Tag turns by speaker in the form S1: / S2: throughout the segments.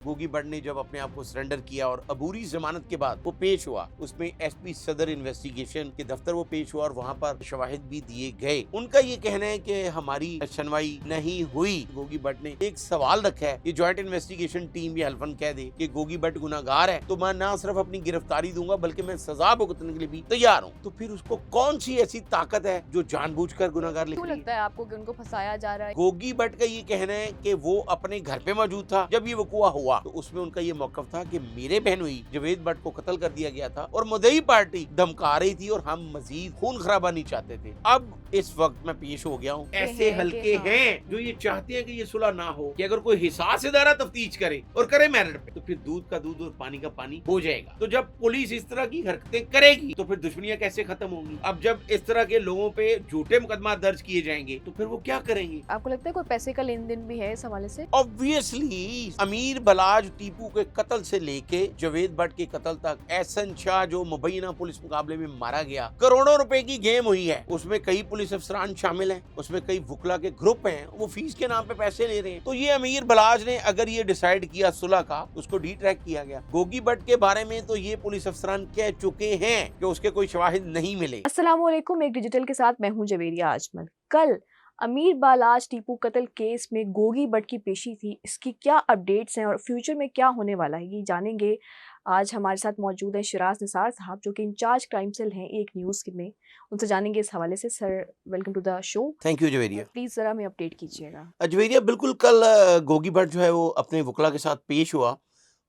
S1: गोगी भट्ट ने जब अपने आप को सरेंडर किया और अबूरी जमानत के बाद वो पेश हुआ, उसमें एसपी सदर इन्वेस्टिगेशन के दफ्तर वो पेश हुआ और वहाँ पर शवाहिद भी दिए गए। उनका ये कहना है कि हमारी सुनवाई नहीं हुई। गोगी भट्ट ने एक सवाल रखा है कि ज्वाइंट इन्वेस्टिगेशन टीम ये हल्फन कह दे कि गोगी भट्ट गुनाहगार है तो मैं ना सिर्फ अपनी गिरफ्तारी दूंगा बल्कि मैं सजा भुगतने के लिए भी तैयार हूँ। तो फिर उसको कौन सी ऐसी ताकत है जो जानबूझकर गुनाहगार लिख
S2: क्यों
S1: रही है?
S2: लगता है आपको कि उनको फंसाया जा रहा है?
S1: गोगी भट्ट का ये कहना है कि वो अपने घर पे मौजूद था जब ये वकुआ हुआ, तो उसमें उनका ये मौकफ था कि मेरे बहनोई जवेद भट्ट को कत्ल कर दिया गया था और मुद्दई पार्टी धमका रही थी और हम मजीद खून खराबा नहीं चाहते थे। अब इस वक्त मैं पेश हो गया हूँ। ऐसे हल्के हैं जो ये चाहते हैं कि ये सुलह ना हो, कि अगर कोई हिसास इदारा तफ्तीश करे और करे मेरिट पे तो फिर दूध का दूध और पानी का पानी हो जाएगा। तो जब पुलिस इस तरह की हरकतें करेगी तो फिर दुश्मनियां कैसे खत्म होंगी? अब जब इस तरह के लोगों पे झूठे मुकदमा दर्ज किए जाएंगे तो फिर वो क्या करेंगे?
S2: आपको लगता है कोई पैसे का लेन देन भी है इस हवाले से?
S1: ऑब्वियसली अमीर बलाज टीपू के कत्ल से लेके जवेद भट्ट के कत्ल तक एहसन शाह जो मुबैना पुलिस मुकाबले में मारा गया, करोड़ों रुपए की गेम हुई है। उसमें कई पुलिस अफसरान शामिल हैं, उसमें कई वुकला के ग्रुप हैं, वो फीस के नाम पे पैसे ले रहे हैं। तो ये अमीर बलाज ने अगर ये डिसाइड किया सुलह का, उसको डी ट्रैक किया गया। गोगी भट्ट के बारे में तो ये पुलिस अफसरान कह चुके हैं कि उसके कोई शवाहिद नहीं मिले।
S2: अस्सलामुअलैकुम, एक डिजिटल के साथ मैं हूं जवेरिया आजमल। कल अमीर बालाज टीपू कत्ल केस में गोगी भट्ट की पेशी थी। इसकी क्या अपडेट्स हैं और फ्यूचर में क्या होने वाला है ये जानेंगे। आज हमारे साथ मौजूद हैं शिराज निसार साहब जो कि इंचार्ज क्राइम सेल हैं एक न्यूज़ में। उनसे जानेंगे इस हवाले से। Sir, welcome to the show.
S1: Thank you Javeria.
S2: Please ज़रा हमें अपडेट कीजिएगा।
S1: जवेरिया, बिल्कुल कल गोगी भट्ट जो है वो अपने वुकला के साथ पेश हुआ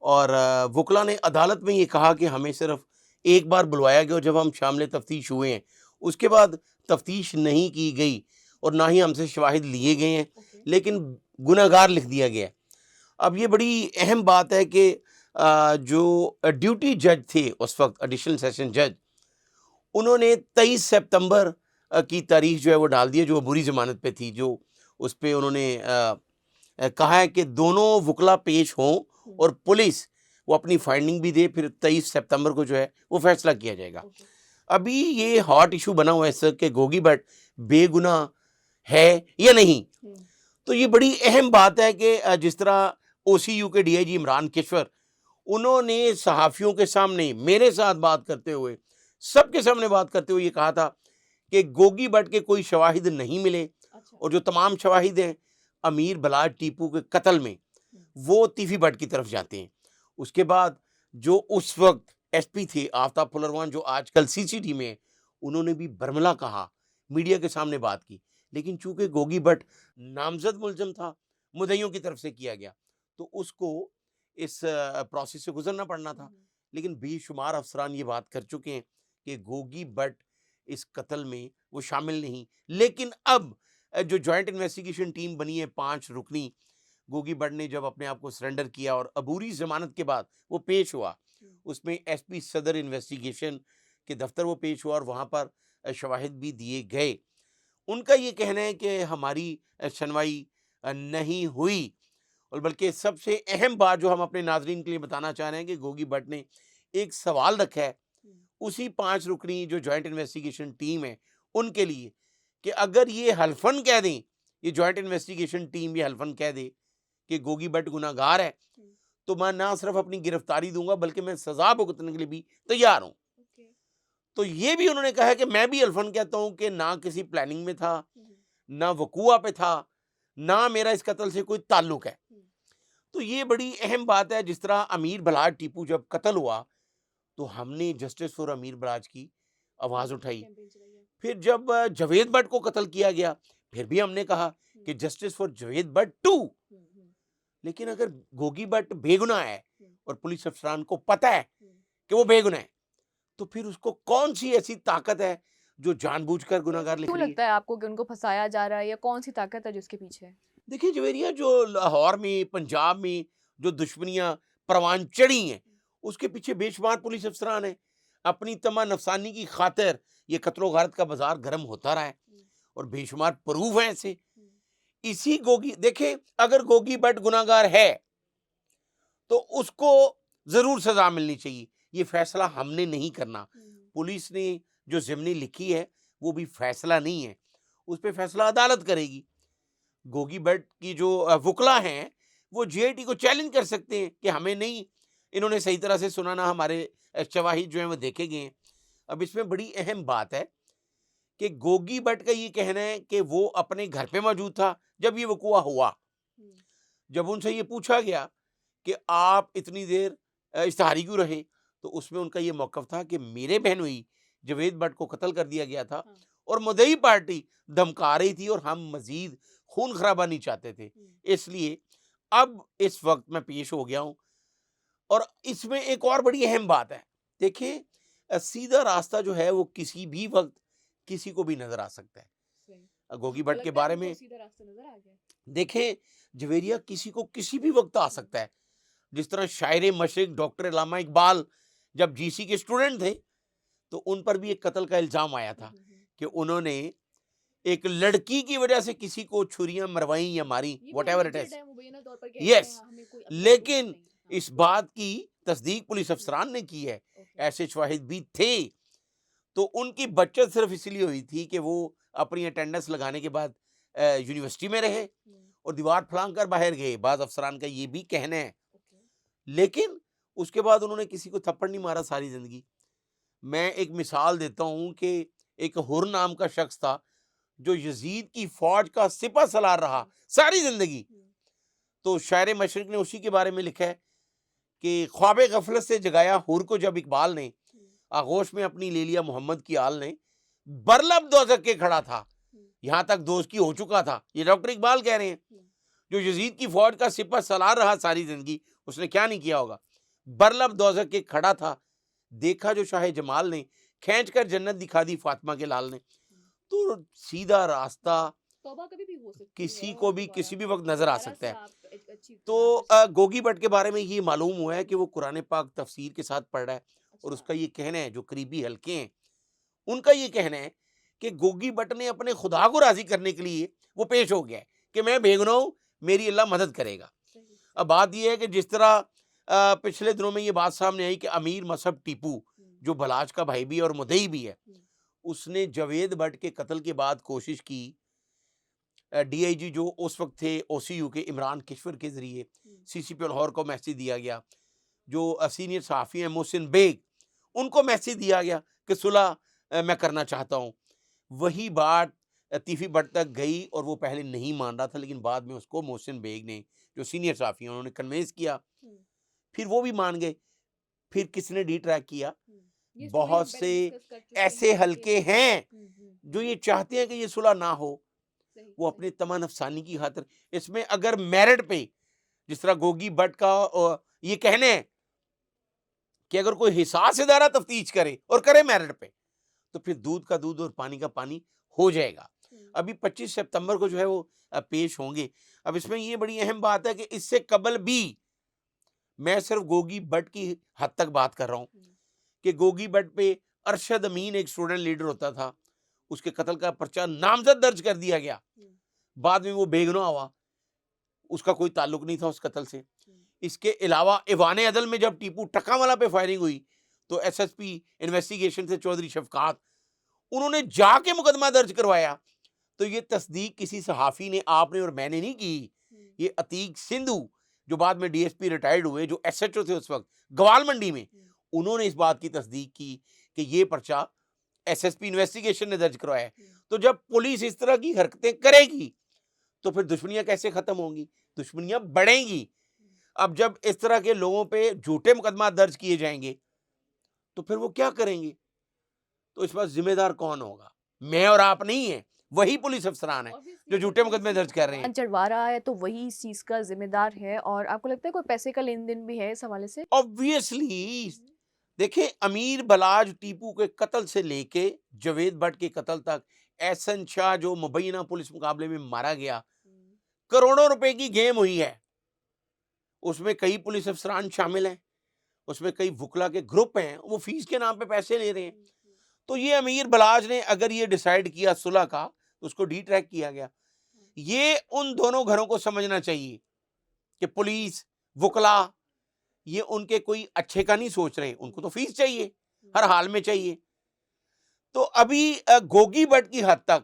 S1: और वुकला ने अदालत में ये कहा कि हमें सिर्फ एक बार बुलवाया गया और जब हम शामिल तफ्तीश हुए हैं उसके बाद तफ्तीश नहीं की गई और ना ही हमसे शवाहिद लिए गए हैं, लेकिन गुनाहगार लिख दिया गया है। अब ये बड़ी अहम बात है कि जो ड्यूटी जज थे उस वक्त, एडिशनल सेशन जज, उन्होंने 23 सितंबर की तारीख जो है वो डाल दी है, जो बुरी जमानत पे थी, जो उस पे उन्होंने कहा है कि दोनों वुकला पेश हों और पुलिस वो अपनी फाइंडिंग भी दे, फिर 23 सितंबर को जो है वो फैसला किया जाएगा। अभी ये हॉट इशू बना हुआ है सर कि गोगी भट्ट बेगुनाह है या नहीं। तो ये बड़ी अहम बात है कि जिस तरह ओसीयू के डीआईजी इमरान किश्वर, उन्होंने सहाफ़ियों के सामने मेरे साथ बात करते हुए, सबके सामने बात करते हुए ये कहा था कि गोगी भट्ट के कोई शवाहिद नहीं मिले और जो तमाम शवाहिद हैं अमीर बलाज टीपू के कत्ल में वो तीफी भट्ट की तरफ जाते हैं। उसके बाद जो उस वक्त एसपी थे आफ्ताब फुलरवान, जो आजकल सीसीटी में है, उन्होंने भी बरमला कहा, मीडिया के सामने बात की, लेकिन चूंकि गोगी भट्ट नामजद मुलजम था, मुद्दइयों की तरफ से किया गया, तो उसको इस प्रोसेस से गुजरना पड़ना था। लेकिन बेशुमार अफसरान ये बात कर चुके हैं कि गोगी भट्ट इस कत्ल में वो शामिल नहीं। लेकिन अब जो जॉइंट इन्वेस्टिगेशन टीम बनी है 5 रुकनी, गोगी भट्ट ने जब अपने आप को सरेंडर किया और अबूरी जमानत के बाद वो पेश हुआ, उसमें एसपी सदर इन्वेस्टिगेशन के दफ्तर वो पेश हुआ और वहाँ पर शवाहिद भी दिए गए। उनका ये कहना है कि हमारी सुनवाई नहीं हुई। और बल्कि सबसे अहम बात जो हम अपने नाजरीन के लिए बताना चाह रहे हैं कि गोगी भट्ट ने एक सवाल रखा है उसी 5 रुकनी जो जॉइंट इन्वेस्टिगेशन टीम है उनके लिए, कि अगर ये हल्फन कह दें, ये जॉइंट इन्वेस्टिगेशन टीम ये हल्फन कह दे कि गोगी भट्ट गुनाहगार है तो मैं ना सिर्फ अपनी गिरफ्तारी दूंगा बल्कि मैं सजा भुगतने के लिए भी तैयार हूं। तो ये भी उन्होंने कहा है कि मैं भी अल्फन कहता हूं कि ना किसी प्लानिंग में था, ना वकूआ पे था, ना मेरा इस कत्ल से कोई ताल्लुक है। तो ये बड़ी अहम बात है। जिस तरह अमीर बलाज टीपू जब कत्ल हुआ तो हमने जस्टिस फॉर अमीर बलाज की आवाज उठाई। फिर जब जवेद भट्ट को कत्ल किया गया फिर भी हमने कहा कि justice for Javed Bhatt too. लेकिन अगर गोगी भट्ट बेगुनाह है और पुलिस अफसरान को पता है कि वो बेगुनाह है, तो फिर उसको कौन सी ऐसी ताकत है जो जानबूझकर गुनाहगार लिख
S2: क्यों
S1: रही है?
S2: लगता है आपको कि उनको फंसाया जा रहा है या कौन सी ताकत है जिसके पीछे?
S1: देखिए जवेरिया, जो लाहौर में, पंजाब में जो दुश्मनियां परवान चढ़ी हैं उसके पीछे बेशुमार पुलिस अफसरान हैं। अपनी तमा नफसानी की खातिर ये कत्लो गारत का बाजार गर्म होता रहा है और बेशुमार प्रूफ है ऐसे। इसी गोगी, देखे, अगर गोगी भट्ट गुनाहगार है तो उसको जरूर सजा मिलनी चाहिए। ये फैसला हमने नहीं करना। पुलिस ने जो जिम्नी लिखी है वो भी फैसला नहीं है, उस पर फैसला अदालत करेगी। गोगी भट्ट की जो वुकला हैं वो जेआईटी को चैलेंज कर सकते हैं कि हमें नहीं, इन्होंने सही तरह से सुना, ना हमारे शवाहिद जो हैं वो देखे गए हैं। अब इसमें बड़ी अहम बात है कि गोगी भट्ट का ये कहना है कि वो अपने घर पे मौजूद था जब ये वकूआ हुआ।
S2: हम्म,
S1: जब उनसे ये पूछा गया कि आप इतनी देर इश्तिहारी क्यों रहे, तो उसमें उनका ये मौक़िफ़ था कि मेरे बहनोई जावेद भट्ट को कत्ल कर दिया गया था
S2: हाँ,
S1: और मुद्दई पार्टी धमका रही थी और हम मज़ीद खून खराबा नहीं चाहते थे। इसलिए अब इस वक़्त मैं पेश हो गया हूँ। और इसमें एक और बड़ी अहम बात है। देखिए, सीधा रास्ता जो है वो किसी भी वक़्त किसी को भी नज़र आ सकता है।
S2: सही।
S1: गोगी
S2: आपको
S1: भट्ट के
S2: लगता है
S1: बारे
S2: उनको
S1: में
S2: सीधा रास्ता नजर आ गया?
S1: देखें, जवेरिया किसी को किसी भी वक़्त आ सकता है। जिस तरह शायर मशरिक़ डॉक्टर अल्लामा इक़बाल जब जीसी के स्टूडेंट थे, तो उन पर भी एक कत्ल का इल्ज़ाम आया था कि उन्होंने एक लड़की की वजह से किसी को छुरियाँ मरवाईं या मारी,
S2: ये भी
S1: व्हाटएवर इट
S2: अलिजेड
S1: इज़।
S2: है, मुबैना तौर पर कह रहे हैं,
S1: यस,
S2: हमें कोई अभी तक सबूत
S1: लेकिन
S2: नहीं है। हाँ,
S1: इस बात की तस्दीक पुलिस अफ़सरान ने की है,
S2: ओके।
S1: ऐसे शवाहिद भी थे। तो उनकी बचत सिर्फ़ इसलिए हुई थी कि वो अपनी अटेंडेंस लगाने के बाद यूनिवर्सिटी में रहे और दीवार फलांग कर बाहर गए। बाज़ अफ़सरान का ये भी कहना है।
S2: ओके।
S1: लेकिन उसके बाद उन्होंने किसी को थप्पड़ नहीं मारा सारी ज़िंदगी। मैं एक मिसाल देता हूँ कि एक हुर नाम का शख्स था, जो यज़ीद की फ़ौज का सिपह सलार रहा सारी ज़िंदगी। तो शायर मशरिक़ ने उसी के बारे में लिखा है कि ख्वाब गफलत से जगाया हुर को जब इकबाल ने, आगोश में अपनी ले लिया मोहम्मद की आल ने, बरलब दोज़ख के खड़ा था, यहाँ तक दोस्त की हो चुका था। ये डॉक्टर इकबाल कह रहे हैं, जो यजीद की फौज का सिपह सलार रहा सारी जिंदगी, उसने क्या नहीं किया होगा। बरलब दोज़ख के खड़ा था, देखा जो शाह जमाल ने, खींच कर जन्नत दिखा दी फातिमा के लाल ने। तो सीधा रास्ता
S2: तौबा कभी भी हो सकती
S1: किसी
S2: है
S1: को
S2: और
S1: भी
S2: दोबारा
S1: किसी भी
S2: हाँ,
S1: वक्त नजर आ
S2: दोबारा
S1: सकता
S2: से
S1: है।
S2: आप अच्छी
S1: तो
S2: तरह से शुरू
S1: गोगी भट्ट के बारे में ये मालूम हुआ है कि वो कुरान पाक तफसीर के साथ पढ़ रहा है और
S2: अच्छा।
S1: उसका ये कहना है, जो करीबी हल्के हैं उनका ये कहना है कि गोगी भट्ट ने अपने खुदा को राजी करने के लिए वो पेश हो गया है कि मैं बेगुनाह हूं, मेरी अल्लाह मदद करेगा।
S2: सही,
S1: अब
S2: सही।
S1: बात यह है कि जिस तरह पिछले दिनों में ये बात सामने आई कि अमीर मसहब टीपू, जो बलाच का भाई भी है और मुद्दई भी है, उसने जावेद भट्ट के कत्ल के बाद कोशिश की, डीआईजी जो उस वक्त थे ओसीयू के इमरान किश्वर के जरिए सीसीपी लाहौर को मैसेज दिया गया, जो सीनियर सहाफ़ी हैं मोहसिन बेग, उनको मैसेज दिया गया कि सुलह मैं करना चाहता हूँ। वही बात तीफ़ी भट्ट तक गई और वो पहले नहीं मान रहा था, लेकिन बाद में उसको मोहसिन बेग ने, जो सीनियर सहाफ़ी हैं, उन्होंने कन्विंस किया, फिर वो भी मान गए। फिर किसने डी ट्रैक किया?
S2: ये स्टोरी हम
S1: बहुत
S2: पहले
S1: से
S2: डिस्कस कर चुके
S1: ऐसे
S2: हैं
S1: हल्के
S2: कि
S1: हैं जो ये चाहते हैं कि ये सुलह ना हो,
S2: सही,
S1: वो
S2: सही।
S1: अपने तमा नफसानी की खातिर। इसमें अगर मेरिट पे, जिस तरह गोगी भट्ट का ये कहना है कि अगर कोई हिसास इदारा तफ्तीश करे और करे मेरिट पे, तो फिर दूध का दूध और पानी का पानी हो जाएगा। अभी 25 सितंबर को जो है वो पेश होंगे। अब इसमें ये बड़ी अहम बात है कि इससे कबल भी, मैं सिर्फ गोगी भट्ट की हद तक बात कर रहा हूँ, कि गोगी भट्ट पे अरशद अमीन एक स्टूडेंट लीडर होता था, उसके कत्ल का पर्चा नामजद दर्ज कर दिया गया। बाद में वो बेगुनाह हुआ, उसका कोई ताल्लुक नहीं था उस कत्ल से। इसके अलावा ईवान अदल में जब टीपू टकावाला पे फायरिंग हुई, तो एसएसपी इन्वेस्टिगेशन से चौधरी शफकात, उन्होंने जाके मुकदमा दर्ज करवाया। तो ये तस्दीक किसी सहाफ़ी ने, आपने और मैंने नहीं की। ये अतीक सिंधु, जो बाद में डीएसपी रिटायर्ड हुए, जो एसएचओ थे उस वक्त गवाल मंडी में, उन्होंने इस बात की तस्दीक की कि ये पर्चा एसएसपी इन्वेस्टिगेशन ने दर्ज करवाया है। तो जब पुलिस इस तरह की हरकतें करेगी, तो फिर दुश्मनियां कैसे खत्म होंगी? दुश्मनियां बढ़ेंगी। अब जब इस तरह के लोगों पे झूठे मुकदमा दर्ज किए जाएंगे, तो फिर वो क्या करेंगे? तो इस बात जिम्मेदार कौन होगा? मैं और आप नहीं है, वही पुलिस अफसरान है जो झूठे मुकदमे दर्ज कर रहे हैं।
S2: चढ़वा रहा है तो वही इस चीज का जिम्मेदार है। और आपको लगता है कोई पैसे का लेन देन भी है इस हवाले से?
S1: ऑब्वियसली, देखिए, अमीर बलाज टीपू के कत्ल से लेके जावेद भट्ट के कत्ल तक, एहसन शाह जो मुबैना पुलिस मुकाबले में मारा गया, करोड़ों रुपए की गेम हुई है। उसमें कई पुलिस अफसरान शामिल हैं, उसमें कई वुकला के ग्रुप हैं, वो फीस के नाम पे पैसे ले रहे हैं। तो ये अमीर बलाज ने अगर ये डिसाइड किया सुलह का, तो उसको डी ट्रैक किया गया। ये उन दोनों घरों को समझना चाहिए कि पुलिस, वुकला, ये उनके कोई अच्छे का नहीं सोच रहे, उनको तो फीस चाहिए, हर हाल में चाहिए। तो अभी गोगी भट्ट की हद तक,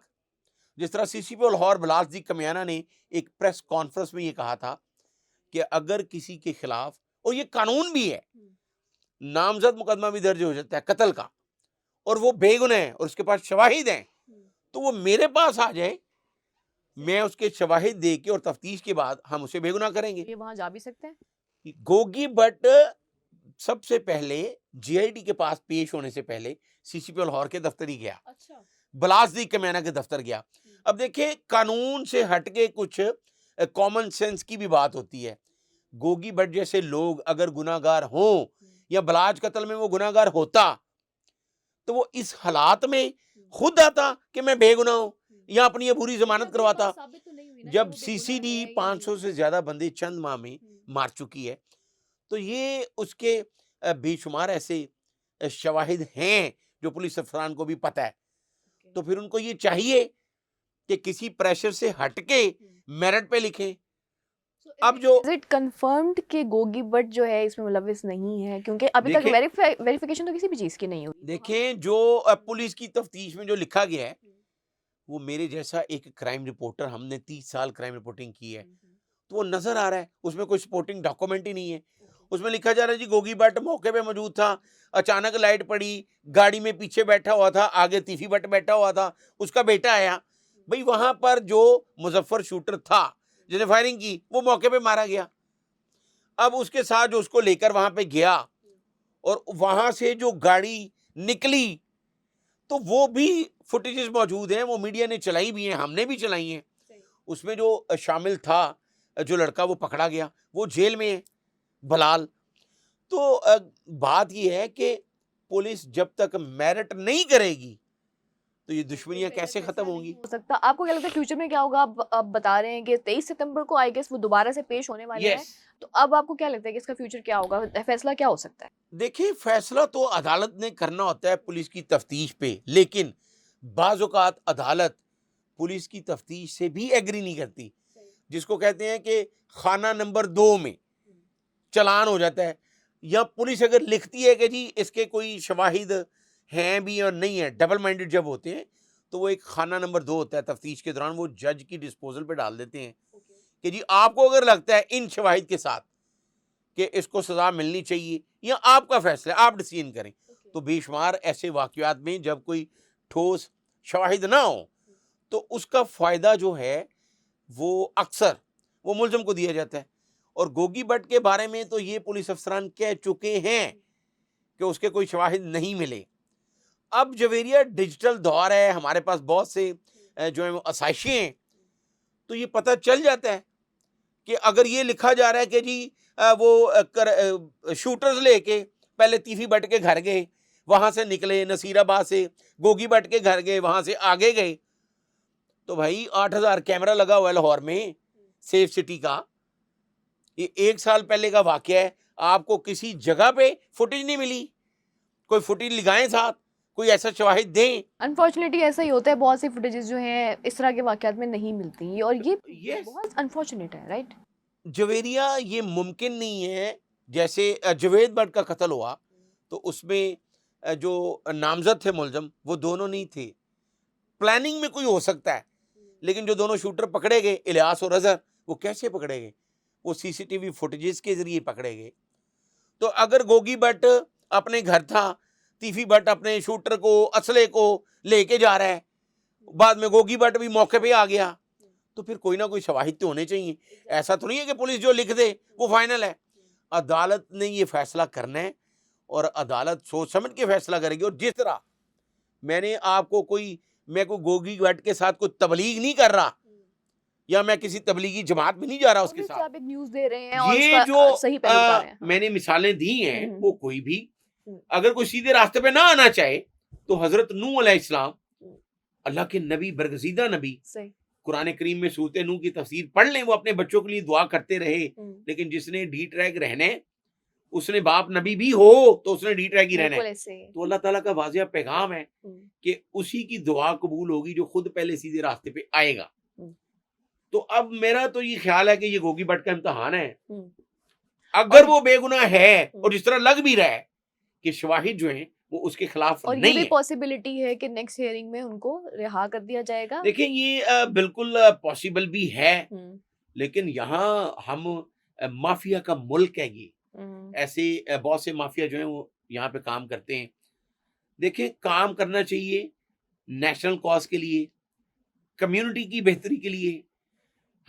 S1: जिस तरह सीसीपी लाहौर बलास दी कमियाना ने एक प्रेस कॉन्फ्रेंस में ये कहा था कि अगर किसी के खिलाफ, और ये कानून भी है, नामजद मुकदमा भी दर्ज हो जाता है कत्ल का, और वो बेगुनाह है और उसके पास शवाहिद हैं, तो वो मेरे पास आ जाए, मैं उसके शवाहिद दे के और तफ्तीश के बाद हम उसे बेगुनाह करेंगे।
S2: ये वहां जा भी सकते हैं?
S1: गोगी भट्ट सबसे पहले जीआईडी के पास पेश होने से पहले सीसीपी लाहौर के दफ्तर ही गया,
S2: अच्छा।
S1: बलासदी कमैना के दफ्तर गया। अब देखिए, कानून से हटके कुछ कॉमन सेंस की भी बात होती है। गोगी भट्ट जैसे लोग अगर गुनाहगार हों, या बलाज कत्ल में वो गुनाहगार होता, तो वो इस हालात में खुद आता कि मैं बेगुनाह हूं, या अपनी ये बुरी जमानत करवाता। जब सीसीडी 500 से ज्यादा बंदे चंद माह में मार चुकी है, तो ये उसके बेशुमार ऐसे शवाहिद हैं जो पुलिस अफसरान को भी पता है। तो फिर उनको ये चाहिए कि किसी प्रेशर से हटके मेरिट पे लिखें। अब जो
S2: इज इट कंफर्म्ड कि गोगी भट्ट जो है इसमें मुलविस नहीं है, क्योंकि अभी तक
S1: देखें-
S2: वेरिफिकेशन तो किसी भी चीज की नहीं हुई।
S1: देखें, जो पुलिस की तफ्तीश में जो लिखा गया है, वो मेरे जैसा एक क्राइम रिपोर्टर, हमने 30 साल क्राइम रिपोर्टिंग की है, तो वो नजर आ रहा है, उसमें कोई सपोर्टिंग डॉक्यूमेंट ही नहीं है। उसमें लिखा जा रहा है जी गोगी भट्ट मौके पे मौजूद था, अचानक लाइट पड़ी, गाड़ी में पीछे बैठा हुआ था, आगे तीफी भट्ट बैठा हुआ था, उसका बेटा आया। भाई वहां पर जो मुजफ्फर शूटर था जिसने फायरिंग की, वो मौके पे मारा गया। अब उसके साथ जो उसको लेकर वहां पे गया, और वहां से जो गाड़ी निकली, तो वो भी फुटेजेस मौजूद हैं, वो मीडिया ने चलाई भी हैं, हमने भी चलाई हैं। उसमें जो शामिल था जो लड़का, वो पकड़ा गया, वो जेल में है, बलाल। तो बात यह है कि पुलिस जब तक मेरिट नहीं करेगी, तो ये दुश्मनियां कैसे खत्म होंगी?
S2: हो सकता, आपको क्या लगता है फ्यूचर में क्या होगा? अब बता रहे हैं कि 23 सितंबर को आई गेस वो दोबारा से पेश होने वाले हैं,
S1: यस,
S2: तो अब आपको क्या लगता है कि इसका फ्यूचर क्या होगा, फैसला क्या हो सकता है?
S1: देखिए, फैसला तो अदालत ने करना होता है पुलिस की तफ्तीश पे, लेकिन बाज़ औक़ात अदालत पुलिस की तफ्तीश से भी एग्री नहीं करती, जिसको कहते हैं कि खाना नंबर 2 में चालान हो जाता है। या पुलिस अगर लिखती है कि जी इसके कोई शवाहिद हैं भी और नहीं है, डबल माइंडेड जब होते हैं, तो वो एक खाना नंबर 2 होता है, तफ्तीश के दौरान वो जज की डिस्पोजल पे डाल देते हैं कि जी आपको अगर लगता है इन शवाहिद के साथ कि इसको सजा मिलनी चाहिए, या आपका फैसला, आप डिसीजन करें। तो बेशुमार ऐसे वाकयात में जब कोई ठोस शवाहिद ना हो, तो उसका फ़ायदा जो है वो अक्सर वो मुलज़म को दिया जाता है। और गोगी भट्ट के बारे में तो ये पुलिस अफसरान कह चुके हैं कि उसके कोई शवाहिद नहीं मिले। अब जवेरिया डिजिटल दौर है, हमारे पास बहुत से जो है वो आसाइशें हैं, तो ये पता चल जाता है कि अगर ये लिखा जा रहा है कि जी शूटर्स लेके पहले तीफी भट्ट के घर गए, वहां से निकले नसीराबाद से, गोगी भट्ट के घर गए, वहां से आगे गए, तो भाई 8000 कैमरा लगा हुआ है लाहौर में, सेफ सिटी का। ये 1 साल पहले का वाकया है, आपको किसी जगह पे फुटेज नहीं मिली। कोई फुटेज लगाएं साथ, कोई ऐसा शवाहिद दें।
S2: अनफॉर्चुनेटली ऐसा ही होता है, बहुत सी फुटेजेस जो हैं इस तरह के वाकयात में नहीं मिलती, और ये
S1: यस,
S2: बहुत अनफॉर्चुनेट है, राइट?
S1: जवेरिया ये मुमकिन नहीं है, जैसे जवेद भट्ट का कत्ल हुआ, तो उसमें जो नामजद थे मुलजम, वो दोनों नहीं थे। प्लानिंग में कोई हो सकता है, लेकिन जो दोनों शूटर पकड़े गए, इलियास और अजहर, वो कैसे पकड़े गए? वो सीसीटीवी फुटेजेस के जरिए पकड़े गए। तो अगर गोगी भट्ट अपने घर था, तीफी भट्ट अपने शूटर को, असले को लेके जा रहा है, बाद में गोगी भट्ट भी मौके पे आ गया, तो फिर कोई ना कोई शवाहिद तो होने चाहिए। ऐसा तो नहीं है कि पुलिस जो लिख दे वो फाइनल है। अदालत ने ये फैसला करना है, और अदालत सोच समझ के फैसला करेगी। और जिस तरह मैंने आपको मैं कोई गोगी भट्ट के साथ कोई तबलीग नहीं कर रहा, या मैं किसी तबलीगी जमात में नहीं जा रहा उसके
S2: Obviously
S1: साथ।
S2: आप एक न्यूज़ दे रहे हैं और
S1: ये
S2: उसका
S1: जो
S2: सही पहलू बता रहे हैं।
S1: मैंने मिसालें दी हैं, वो कोई भी
S2: हम्म।
S1: अगर कोई सीधे रास्ते पे ना आना चाहे, तो हजरत नूह अलैहिस्सलाम, अल्लाह के नबी, बरगजीदा नबी,
S2: सही।
S1: कुरान करीम में सूरत नूह की तफसीर पढ़ लें, वो अपने बच्चों के लिए दुआ करते रहे। लेकिन जिसने डी ट्रैक रहने, उसने बाप नबी भी हो तो उसने डी ट्रैक ही रहना
S2: बिल्कुल
S1: है।
S2: ऐसे ही।
S1: तो अल्लाह ताला का वाज़िह पैगाम है कि उसी की दुआ कबूल होगी जो खुद पहले सीधे रास्ते पे आएगा। तो अब मेरा तो ये ख्याल है कि ये गोगी भट्ट का इम्तिहान है। अगर वो बेगुनाह है, और जिस तरह लग भी रहा है कि शवाहिद जो हैं वो उसके खिलाफ
S2: और ये
S1: नहीं
S2: भी
S1: है,
S2: पॉसिबिलिटी है कि नेक्स्ट हियरिंग में उनको रिहा कर दिया जाएगा।
S1: देखिए ये बिल्कुल पॉसिबल भी है। लेकिन यहाँ हम माफिया का मुल्क है ये।
S2: हम्म,
S1: ऐसे बहुत से माफिया जो हैं वो यहाँ पे काम करते हैं। देखें, काम करना चाहिए नेशनल कॉज के लिए, कम्युनिटी की बेहतरी के लिए।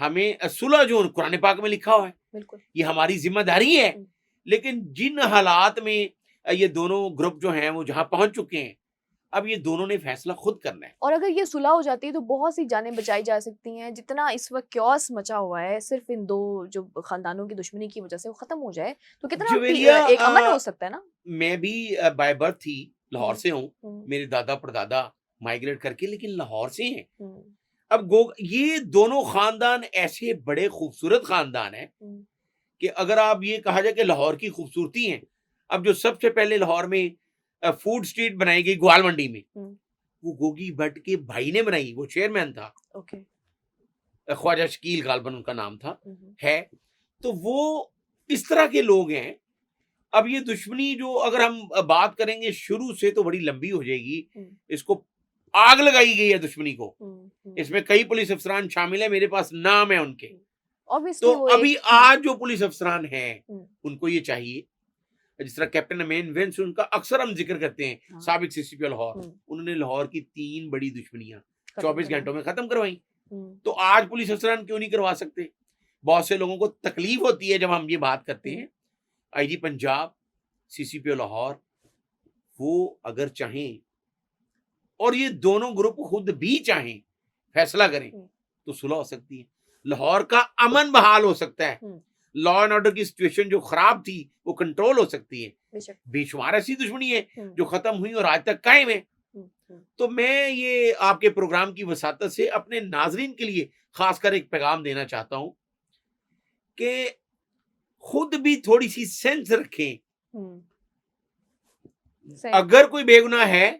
S1: हमें सुलह जो कुरान पाक में लिखा हुआ है,
S2: बिल्कुल।
S1: ये हमारी जिम्मेदारी है।
S2: हम्म।
S1: लेकिन जिन हालात में ये दोनों ग्रुप जो हैं वो जहां पहुंच चुके हैं, अब ये दोनों ने फैसला खुद करना है।
S2: और अगर ये सुलह हो जाती है तो बहुत सी जानें बचाई जा सकती हैं। जितना इस वक्त क्योस मचा हुआ है सिर्फ इन दो जो खानदानों की दुश्मनी की वजह से वो खत्म हो जाए तो कितना
S1: जवेरिया,
S2: एक अमन हो सकता है ना।
S1: मैं भी बाय बर्थ ही लाहौर
S2: हम्म,
S1: से हूँ।
S2: हम्म,
S1: मेरे दादा परदादा माइग्रेट करके लेकिन लाहौर से हैं।
S2: हम्म,
S1: अब ये दोनों खानदान ऐसे बड़े खूबसूरत खानदान हैं
S2: हम्म,
S1: कि अगर आप ये कहा जाए कि लाहौर की खूबसूरती है, अब जो सबसे पहले लाहौर में फूड स्ट्रीट बनाई गई ग्वाल मंडी में,
S2: हम्म,
S1: वो गोगी भट्ट के भाई ने बनाई, वो चेयरमैन था।
S2: ओके।
S1: ख्वाजा शकील गालबन उनका नाम था।
S2: हम्म,
S1: है तो वो इस तरह के लोग हैं। अब ये दुश्मनी जो अगर हम बात करेंगे शुरू से तो बड़ी लंबी हो जाएगी।
S2: हम्म,
S1: इसको आग लगाई गई है दुश्मनी को।
S2: हम्म,
S1: इसमें कई पुलिस अफसरान शामिल है, मेरे पास नाम है उनके। तो
S2: ऑब्वियसली वो
S1: अभी
S2: एक
S1: आज जो पुलिस अफसरान हैं
S2: हम्म,
S1: उनको ये चाहिए, जिस तरह कैप्टन अमेन विंस, उनका अक्सर हम जिक्र करते हैं,
S2: हाँ,
S1: साबिक सीसीपी लाहौर,
S2: हम्म,
S1: उन्होंने लाहौर की 3 बड़ी दुश्मनियां
S2: खत्म
S1: 24
S2: करवाई।
S1: घंटों में खत्म करवाई।
S2: हम्म,
S1: तो आज पुलिस अफसरान क्यों नहीं करवा सकते? बहुत से लोगों को तकलीफ होती है जब हम ये बात करते
S2: हम्म,
S1: हैं। आईजी पंजाब, सीसीपी लाहौर, वो अगर चाहें और ये दोनों ग्रुप खुद भी चाहें, फैसला करें,
S2: हम्म,
S1: तो सुलह हो सकती है। लाहौर का अमन बहाल हो सकता है।
S2: हम्म,
S1: लॉ एंड ऑर्डर की सिचुएशन जो खराब थी वो कंट्रोल हो सकती है।
S2: बेशक।
S1: बेशुमार ऐसी दुश्मनी है
S2: हम्म,
S1: जो खत्म हुई और आज तक कायम है।
S2: हम्म,
S1: तो मैं ये आपके प्रोग्राम की वसातत से अपने नाजरीन के लिए खासकर एक पैगाम देना चाहता हूं कि खुद भी थोड़ी सी सेंस रखें।
S2: हम्म, सही।
S1: अगर कोई बेगुनाह है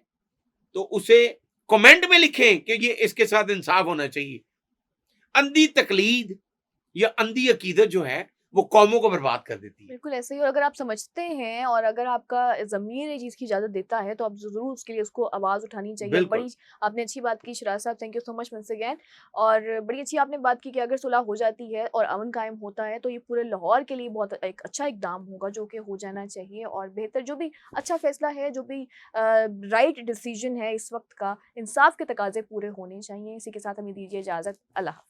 S1: तो उसे कमेंट में लिखें कि ये इसके साथ इंसाफ होना चाहिए। अंधी तकलीद या अंधी अकीदत जो है वो कौमों को बर्बाद कर देती है।
S2: बिल्कुल ऐसे ही। और अगर आप समझते हैं और अगर आपका ज़मीर ये चीज़ की इजाज़त देता है तो आप ज़रूर उसके लिए उसको आवाज़ उठानी चाहिए।
S1: बिल्कुल।
S2: बड़ी आपने अच्छी बात की शिराज साहब, thank you so much once again. और बड़ी अच्छी आपने बात की कि अगर सुलह हो जाती है और अमन कायम होता है तो ये पूरे लाहौर के लिए बहुत एक अच्छा इकदाम होगा जो कि हो जाना चाहिए। और बेहतर जो भी अच्छा फ़ैसला है, जो भी राइट डिसीजन है इस वक्त का, इंसाफ के तकाज़े पूरे होने चाहिए। इसी के साथ हमें दीजिए इजाज़त। अल्लाह हाफ़िज़।